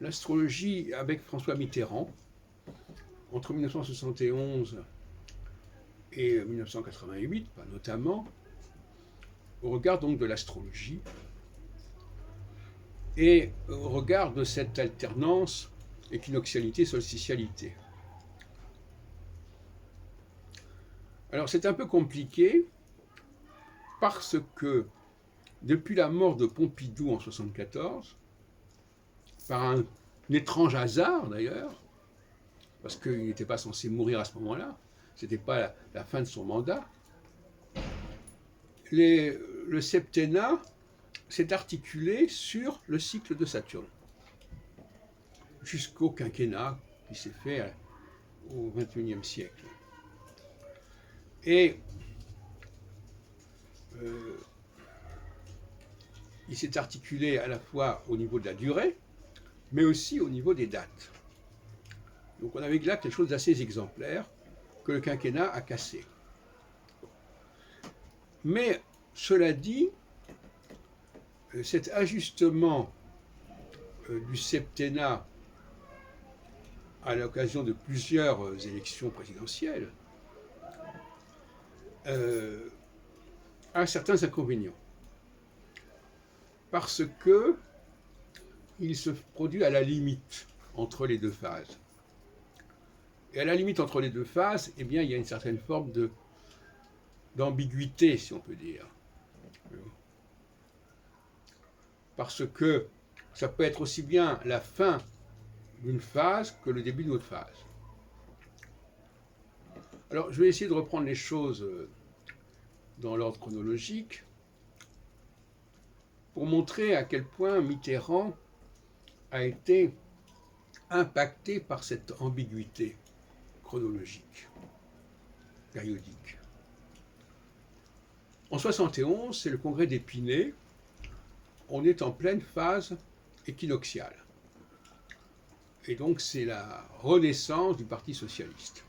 l'astrologie avec François Mitterrand, entre 1971 et 1988, notamment, au regard donc de l'astrologie et au regard de cette alternance équinoxialité-solstitialité. Alors c'est un peu compliqué parce que depuis la mort de Pompidou en 1974, par un étrange hasard d'ailleurs, parce qu'il n'était pas censé mourir à ce moment-là, ce n'était pas la fin de son mandat, le septennat s'est articulé sur le cycle de Saturne, jusqu'au quinquennat qui s'est fait au XXIe siècle. Et il s'est articulé à la fois au niveau de la durée, mais aussi au niveau des dates. Donc on avait là quelque chose d'assez exemplaire que le quinquennat a cassé. Mais cela dit, cet ajustement du septennat à l'occasion de plusieurs élections présidentielles a certains inconvénients. Parce que il se produit à la limite entre les deux phases. Et à la limite entre les deux phases, eh bien, il y a une certaine forme d'ambiguïté, si on peut dire. Parce que ça peut être aussi bien la fin d'une phase que le début d'une autre phase. Alors, je vais essayer de reprendre les choses dans l'ordre chronologique pour montrer à quel point Mitterrand a été impacté par cette ambiguïté chronologique, périodique. En 1971, c'est le congrès d'Épinay. On est en pleine phase équinoxiale. Et donc c'est la renaissance du Parti socialiste,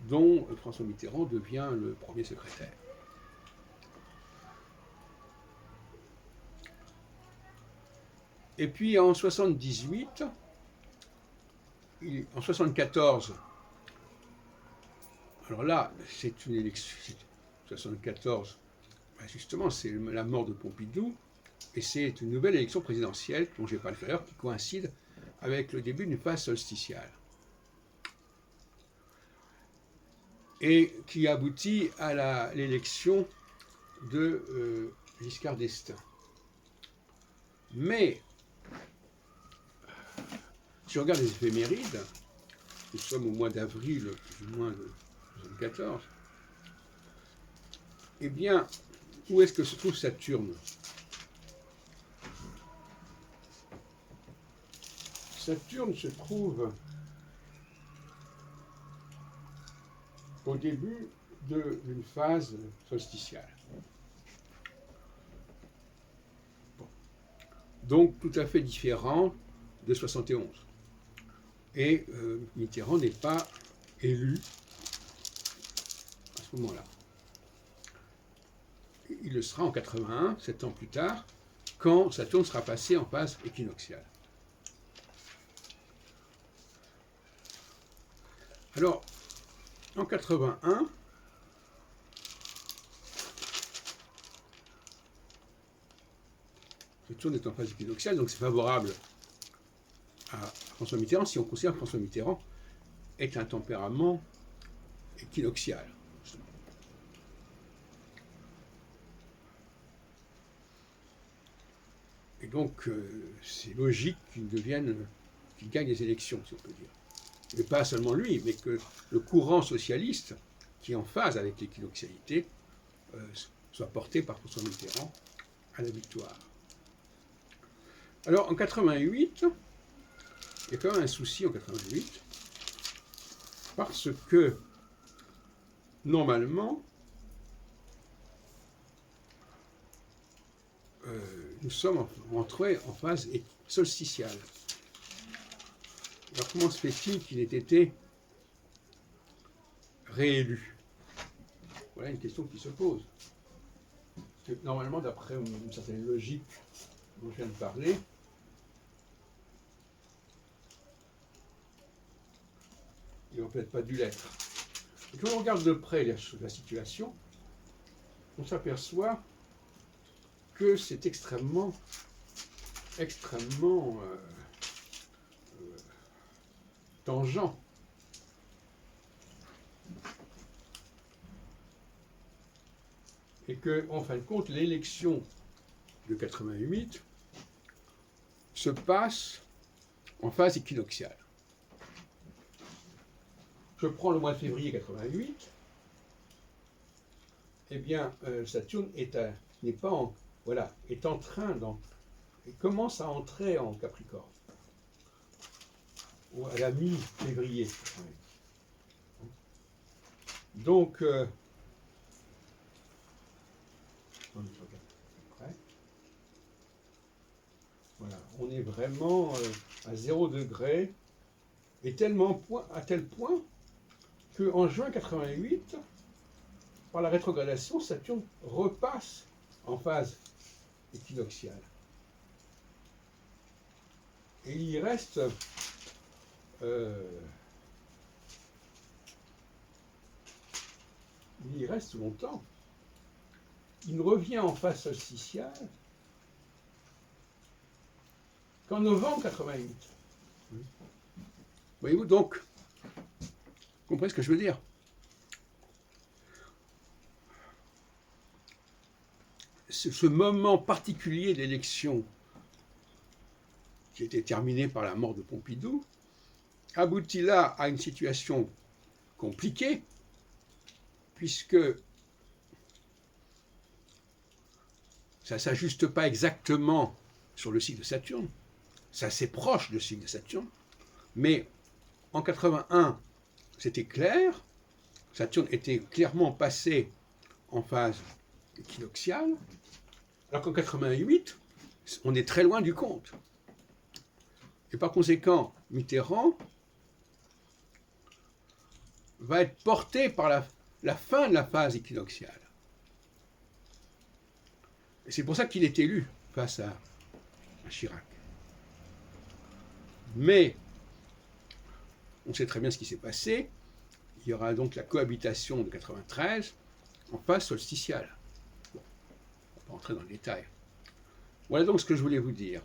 dont François Mitterrand devient le premier secrétaire. Et puis en 78, en 74, alors là, c'est une élection, 74, justement, c'est la mort de Pompidou, et c'est une nouvelle élection présidentielle, dont je n'ai pas le faire, qui coïncide avec le début d'une phase solsticiale. Et qui aboutit à l'élection de Giscard d'Estaing. Mais, si on regarde les éphémérides, nous sommes au mois d'avril, plus ou moins de 1974, eh bien, où est-ce que se trouve Saturne? Saturne se trouve au début d'une phase solsticiale. Bon. Donc tout à fait différent de 71. Et Mitterrand n'est pas élu à ce moment-là. Il le sera en 81, 7 ans plus tard, quand Saturne sera passé en phase équinoxiale. Alors, en 81, Saturne est en phase équinoxiale, donc c'est favorable à François Mitterrand, si on considère que François Mitterrand est un tempérament équinoxial. Et donc, c'est logique qu'il gagne les élections, si on peut dire. Et pas seulement lui, mais que le courant socialiste, qui est en phase avec l'équinoxialité, soit porté par François Mitterrand à la victoire. Alors, en 88, il y a quand même un souci en 88, parce que, normalement, nous sommes entrés en phase solsticiale. Alors comment se fait-il qu'il ait été réélu? Voilà une question qui se pose. Parce que normalement, d'après une certaine logique dont je viens de parler, il n'aurait peut-être pas dû l'être. Et quand on regarde de près la situation, on s'aperçoit que c'est extrêmement tangent. Et que, en fin de compte, l'élection de 88 se passe en phase équinoxiale. Je prends le mois de février 88, eh bien, Saturne est en train il commence à entrer en Capricorne, à la mi-février. Donc, voilà, on est vraiment à 0 degré, et à tel point qu'en juin 88, par la rétrogradation, Saturne repasse en phase équinoxiale. Et il y reste longtemps. Il revient en phase solsticiale qu'en novembre 88. Voyez-vous, donc, vous comprenez ce que je veux dire? Ce moment particulier d'élection qui était terminé par la mort de Pompidou aboutit là à une situation compliquée, puisque ça ne s'ajuste pas exactement sur le cycle de Saturne, c'est assez proche du cycle de Saturne, mais en 81, c'était clair, Saturne était clairement passé en phase équinoxiale, alors qu'en 88, on est très loin du compte. Et par conséquent, Mitterrand va être porté par la fin de la phase équinoxiale. Et c'est pour ça qu'il est élu face à Chirac. Mais on sait très bien ce qui s'est passé. Il y aura donc la cohabitation de 93 en phase solsticiale. Bon, on ne va pas entrer dans le détail. Voilà donc ce que je voulais vous dire.